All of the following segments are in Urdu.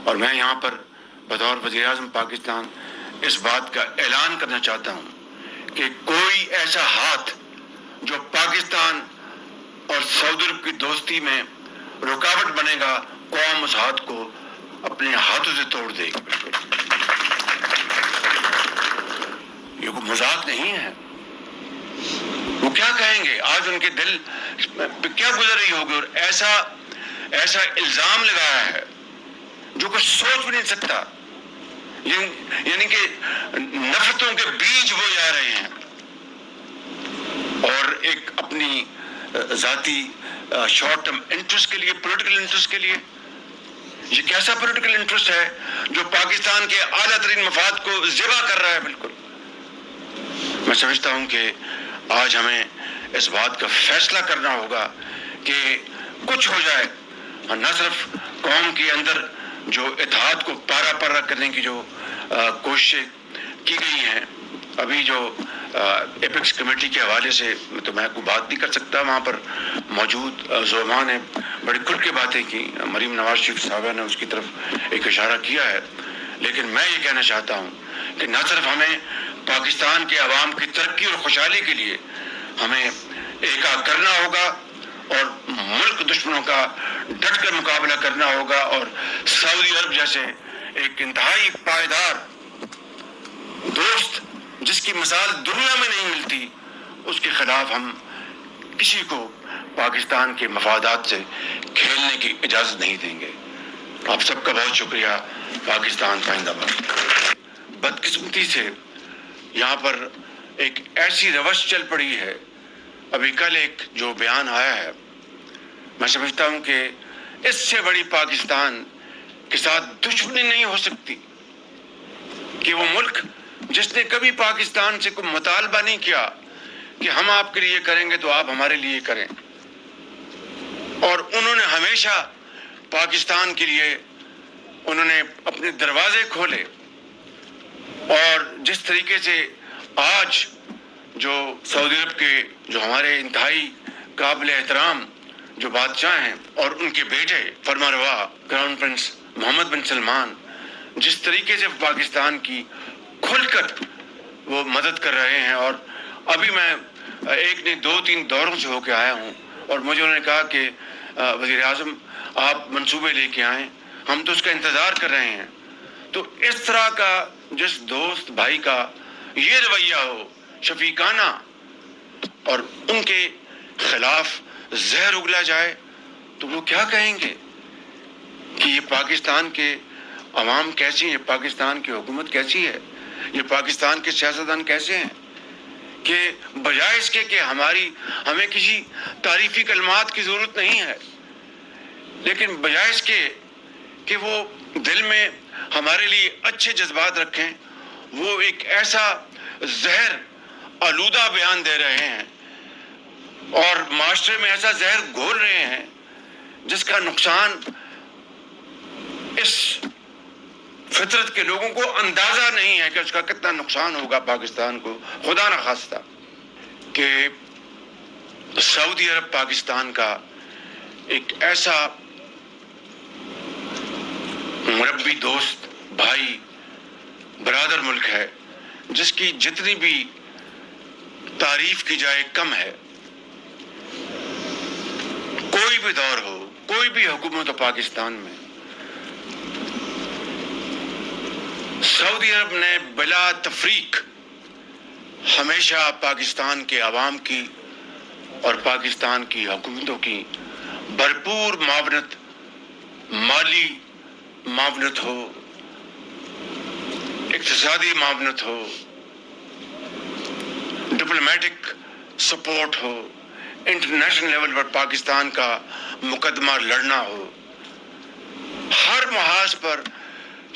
اور میں یہاں پر بطور وزیر اعظم پاکستان اس بات کا اعلان کرنا چاہتا ہوں کہ کوئی ایسا ہاتھ جو پاکستان اور سعودی عرب کی دوستی میں رکاوٹ بنے گا، قوم اس ہاتھ کو اپنے ہاتھوں سے توڑ دے گی. بالکل یہ کوئی مذاق نہیں ہے. وہ کیا کہیں گے؟ آج ان کے دل پہ کیا گزر رہی ہوگی، اور ایسا الزام لگایا ہے جو کچھ سوچ بھی نہیں سکتا. یعنی کہ نفرتوں کے بیج بو جا رہے ہیں، اور ایک اپنی ذاتی شارٹ ٹرم انٹرسٹ کے لیے، پولیٹیکل انٹرسٹ کے لیے. یہ کیسا پولیٹیکل انٹرسٹ ہے جو پاکستان کے اعلیٰ ترین مفاد کو ذبح کر رہا ہے؟ بالکل میں سمجھتا ہوں کہ آج ہمیں اس بات کا فیصلہ کرنا ہوگا کہ کچھ ہو جائے، نہ صرف قوم کے اندر جو اتحاد کو پارا پارا کرنے کی جو کوششیں کی گئی ہیں. ابھی جو ایپیکس کمیٹی کے حوالے سے تو میں کوئی بات نہیں کر سکتا، وہاں پر موجود زعماء نے بڑی کھل کے باتیں کی. مریم نواز شریف صاحبہ نے اس کی طرف ایک اشارہ کیا ہے، لیکن میں یہ کہنا چاہتا ہوں کہ نہ صرف ہمیں پاکستان کے عوام کی ترقی اور خوشحالی کے لیے ہمیں ایکا کرنا ہوگا اور ملک دشمنوں کا ڈٹ کر مقابلہ کرنا ہوگا، اور سعودی عرب جیسے ایک انتہائی پائیدار دوست جس کی مثال دنیا میں نہیں ملتی، اس کے خلاف ہم کسی کو پاکستان کے مفادات سے کھیلنے کی اجازت نہیں دیں گے. آپ سب کا بہت شکریہ. پاکستان زندہ باد. بدقسمتی سے یہاں پر ایک ایسی روش چل پڑی ہے. ابھی کل ایک جو بیان آیا ہے، میں سمجھتا ہوں کہ اس سے بڑی پاکستان کے ساتھ دشمنی نہیں ہو سکتی کہ وہ ملک جس نے کبھی پاکستان سے کوئی مطالبہ نہیں کیا کہ ہم آپ کے لیے کریں گے تو آپ ہمارے لیے کریں، اور انہوں نے ہمیشہ پاکستان کے لیے انہوں نے اپنے دروازے کھولے. اور جس طریقے سے آج جو سعودی عرب کے جو ہمارے انتہائی قابل احترام جو بادشاہ ہیں اور ان کے بیٹے فرمانروا کراؤن پرنس محمد بن سلمان جس طریقے سے پاکستان کی کھل کر وہ مدد کر رہے ہیں، اور ابھی میں ایک نہیں 2-3 دوروں سے ہو کے آیا ہوں، اور مجھے انہوں نے کہا کہ وزیر اعظم آپ منصوبے لے کے آئیں، ہم تو اس کا انتظار کر رہے ہیں. تو اس طرح کا جس دوست بھائی کا یہ رویہ ہو شفیقانہ، اور ان کے خلاف زہر اگلا جائے، تو وہ کیا کہیں گے کہ یہ پاکستان کے عوام کیسی ہیں، پاکستان کی حکومت کیسی ہے، یہ پاکستان کے سیاستدان کیسے ہیں، کہ بجائے اس کے کہ ہمیں کسی تعریفی کلمات کی ضرورت نہیں ہے، لیکن بجائے اس کے کہ وہ دل میں ہمارے لیے اچھے جذبات رکھیں، وہ ایک ایسا زہر آلودہ بیان دے رہے ہیں اور معاشرے میں ایسا زہر گھول رہے ہیں جس کا نقصان اس فطرت کے لوگوں کو اندازہ نہیں ہے کہ اس کا کتنا نقصان ہوگا پاکستان کو. خدا نہ خواستہ کہ سعودی عرب پاکستان کا ایک ایسا مربی دوست بھائی برادر ملک ہے جس کی جتنی بھی تعریف کی جائے کم ہے. کوئی بھی دور ہو، کوئی بھی حکومت ہو پاکستان میں، سعودی عرب نے بلا تفریق ہمیشہ پاکستان کے عوام کی اور پاکستان کی حکومتوں کی بھرپور معاونت، مالی معاونت ہو، اقتصادی معاونت ہو، ڈپلومیٹک سپورٹ ہو، انٹرنیشنل لیول پر پاکستان کا مقدمہ لڑنا ہو، ہر محاذ پر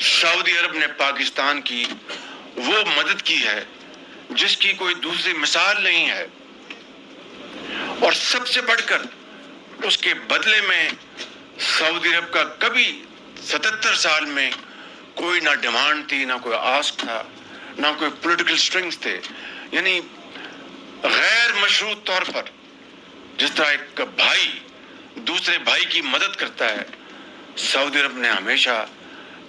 سعودی عرب نے پاکستان کی وہ مدد کی ہے جس کی کوئی دوسری مثال نہیں ہے. اور سب سے بڑھ کر اس کے بدلے میں سعودی عرب کا کبھی 77 سال میں کوئی نہ ڈیمانڈ تھی، نہ کوئی آسک تھا، نہ کوئی پولیٹیکل سٹرنگز تھے. یعنی غیر مشروط طور پر جس طرح ایک بھائی دوسرے بھائی کی مدد کرتا ہے، سعودی عرب نے ہمیشہ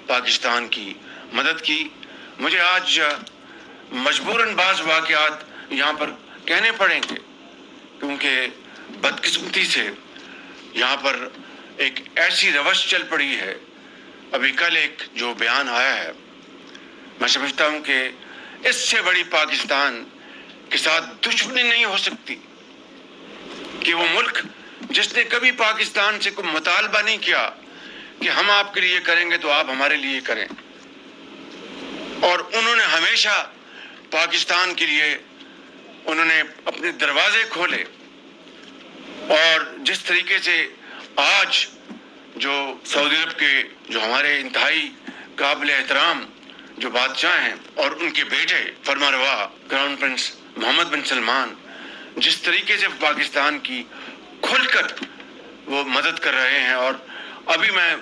پاکستان کی مدد کی. مجھے آج مجبوراً بعض واقعات یہاں پر کہنے پڑیں گے کیونکہ بدقسمتی سے یہاں پر ایک ایسی روش چل پڑی ہے. ابھی کل ایک جو بیان آیا ہے، میں سمجھتا ہوں کہ اس سے بڑی پاکستان کے ساتھ دشمنی نہیں ہو سکتی کہ وہ ملک جس نے کبھی پاکستان سے کوئی مطالبہ نہیں کیا کہ ہم آپ کے لیے کریں گے تو آپ ہمارے لیے کریں، اور انہوں نے ہمیشہ پاکستان کے لیے انہوں نے اپنے دروازے کھولے. اور جس طریقے سے آج جو سعودی عرب کے جو ہمارے انتہائی قابل احترام جو بادشاہ ہیں اور ان کے بیٹے فرمانروا کراؤن پرنس محمد بن سلمان جس طریقے سے پاکستان کی کھل کر وہ مدد کر رہے ہیں، اور ابھی میں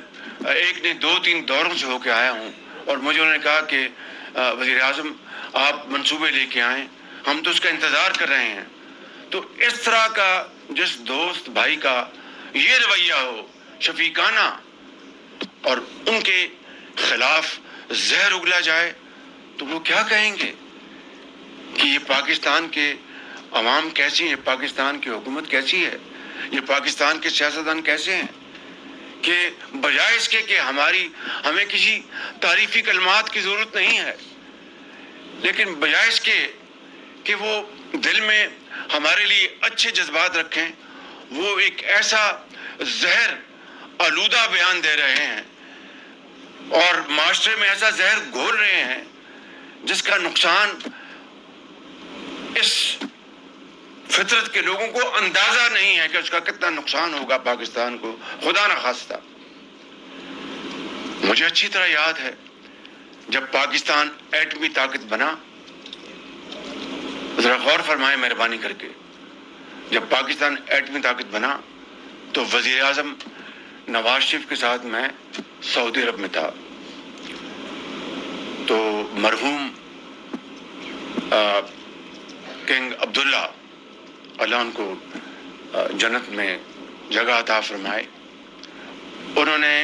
ایک نے 2-3 دوروں سے ہو کے آیا ہوں اور مجھے انہوں نے کہا کہ وزیر اعظم آپ منصوبے لے کے آئیں، ہم تو اس کا انتظار کر رہے ہیں. تو اس طرح کا جس دوست بھائی کا یہ رویہ ہو شفیقانہ اور ان کے خلاف زہر اگلا جائے تو وہ کیا کہیں گے کہ یہ پاکستان کے عوام کیسی ہے، پاکستان کی حکومت کیسی ہے، یہ پاکستان کے سیاستدان کیسے ہیں کہ بجائے اس کے کہ ہمیں کسی تعریفی کلمات کی ضرورت نہیں ہے، لیکن بجائے اس کے کہ وہ دل میں ہمارے لیے اچھے جذبات رکھیں، وہ ایک ایسا زہر آلودہ بیان دے رہے ہیں اور معاشرے میں ایسا زہر گھول رہے ہیں جس کا نقصان اس فطرت کے لوگوں کو اندازہ نہیں ہے کہ اس کا کتنا نقصان ہوگا پاکستان کو. خدا نہ خواستہ. مجھے اچھی طرح یاد ہے جب پاکستان ایٹمی طاقت بنا، ذرا غور فرمائیں مہربانی کر کے، جب پاکستان ایٹمی طاقت بنا تو وزیر اعظم نواز شریف کے ساتھ میں سعودی عرب میں تھا. تو مرحوم کنگ عبداللہ اللہ ان کو جنت میں جگہ عطا فرمائے، انہوں نے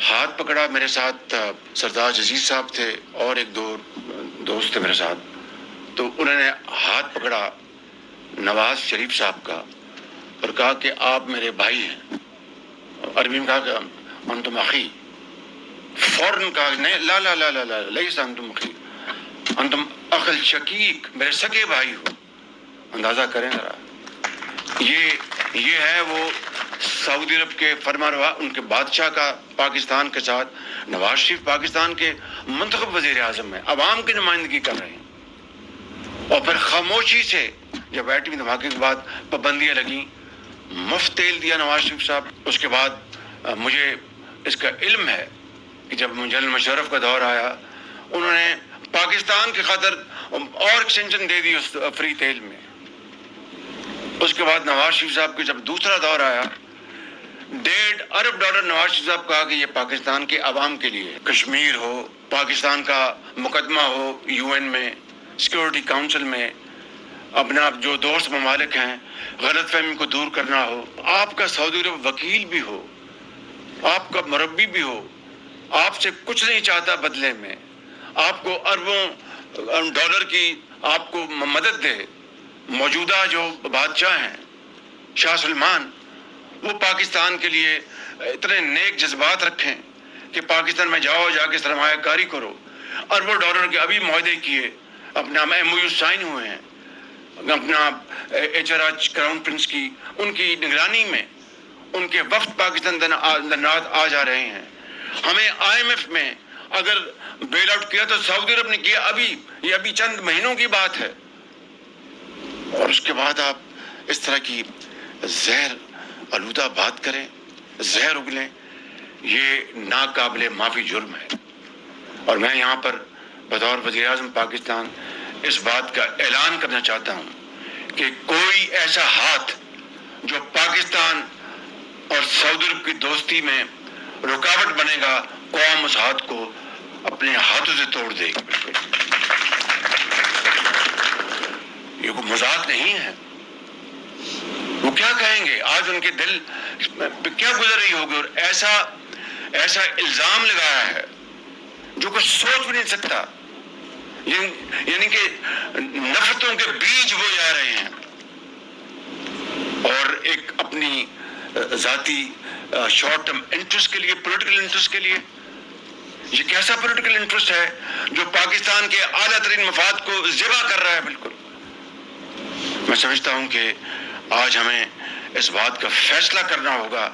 ہاتھ پکڑا میرے ساتھ. سردار جزیر صاحب تھے اور 1-2 دوست تھے میرے ساتھ. تو انہوں نے ہاتھ پکڑا نواز شریف صاحب کا اور کہا کہ آپ میرے بھائی ہیں. عربی میں کہا کہ انتم اخی. فوراً کہا نہیں، لا لا لا لا لا لیس انتم اخی، انتم اخ الشقیق، میرے سگے بھائی ہو. اندازہ کریں ذرا، یہ ہے وہ سعودی عرب کے فرمانروا، ان کے بادشاہ کا پاکستان کے ساتھ. نواز شریف پاکستان کے منتخب وزیر اعظم ہیں، عوام کی نمائندگی کر رہے ہیں، اور پھر خاموشی سے جب ایٹمی دھماکے کے بعد پابندیاں لگیں مفت تیل دیا نواز شریف صاحب. اس کے بعد مجھے اس کا علم ہے کہ جب جنرل مشرف کا دور آیا انہوں نے پاکستان کی خاطر اور ایکسٹینشن دے دی اس فری تیل میں. اس کے بعد نواز شریف صاحب کے جب دوسرا دور آیا $1.5 ارب نواز شریف صاحب کہا کہ یہ پاکستان کے عوام کے لیے. کشمیر ہو، پاکستان کا مقدمہ ہو UN میں، سیکورٹی کاؤنسل میں، اپنا جو دوست ممالک ہیں غلط فہمی کو دور کرنا ہو، آپ کا سعودی عرب وکیل بھی ہو، آپ کا مربی بھی ہو، آپ سے کچھ نہیں چاہتا بدلے میں، آپ کو اربوں ڈالر کی آپ کو مدد دے. موجودہ جو بادشاہ ہیں شاہ سلمان، وہ پاکستان کے لیے اتنے نیک جذبات رکھیں کہ پاکستان میں جاؤ، جا کے سرمایہ کاری کرو. اربوں ڈالر کے ابھی معاہدے کیے، اپنا MOU سائن ہوئے ہیں، اپنا HRH کراؤن پرنس کی ان کی نگرانی میں ان کے وفد پاکستان دنات آ جا رہے ہیں. ہمیں IMF میں اگر بیل آؤٹ کیا تو سعودی عرب نے کیا، یہ ابھی چند مہینوں کی بات ہے. اور اس کے بعد آپ اس طرح کی زہر آلودہ بات کریں، زہر اگلیں، یہ ناقابل معافی جرم ہے. اور میں یہاں پر بطور وزیر اعظم پاکستان اس بات کا اعلان کرنا چاہتا ہوں کہ کوئی ایسا ہاتھ جو پاکستان اور سعودی عرب کی دوستی میں رکاوٹ بنے گا، قوم اس ہاتھ کو اپنے ہاتھوں سے توڑ دے گی. بالکل یہ کوئی مذاق نہیں ہے. وہ کیا کہیں گے آج، ان کے دل کیا گزر رہی ہوگی. اور ایسا الزام لگایا ہے جو کچھ سوچ بھی نہیں سکتا، یعنی کہ نفرتوں کے بیج بو جا رہے ہیں اور ایک اپنی ذاتی شارٹ ٹرم انٹرسٹ کے لیے، پولیٹیکل انٹرسٹ کے لیے. یہ کیسا پولیٹیکل انٹرسٹ ہے جو پاکستان کے اعلیٰ ترین مفاد کو ذبح کر رہا ہے؟ بالکل. میں سمجھتا ہوں کہ آج ہمیں اس بات کا فیصلہ کرنا ہوگا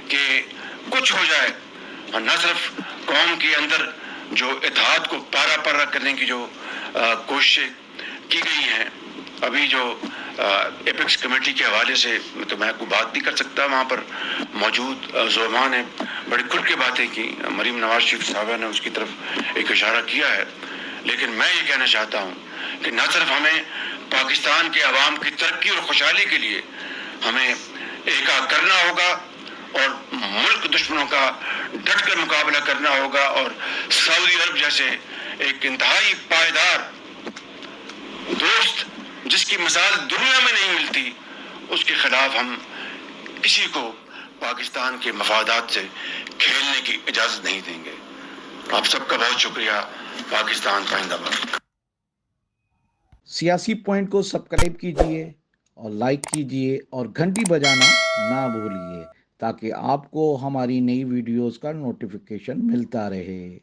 کہ کچھ ہو جائے، اور نہ صرف قوم کے اندر جو اتحاد کو پارا پارا کرنے کی جو کوششیں کی گئی ہیں. ابھی جو ایپیکس کمیٹی کے حوالے سے تو میں کوئی بات نہیں کر سکتا، وہاں پر موجود زعماء نے بڑی کھل کے باتیں کی، مریم نواز شریف صاحبہ نے اس کی طرف ایک اشارہ کیا ہے. لیکن میں یہ کہنا چاہتا ہوں کہ نہ صرف ہمیں پاکستان کے عوام کی ترقی اور خوشحالی کے لیے ہمیں ایکا کرنا ہوگا اور ملک دشمنوں کا ڈٹ کر مقابلہ کرنا ہوگا، اور سعودی عرب جیسے ایک انتہائی پائیدار دوست جس کی مثال دنیا میں نہیں ملتی، اس کے خلاف ہم کسی کو پاکستان کے مفادات سے کھیلنے کی اجازت نہیں دیں گے. آپ سب کا بہت شکریہ. پاکستان زندہ باد. سیاسی پوائنٹ کو سبسکرائب کیجئے اور لائک کیجئے اور گھنٹی بجانا نہ بھولیے تاکہ آپ کو ہماری نئی ویڈیوز کا نوٹیفیکیشن ملتا رہے.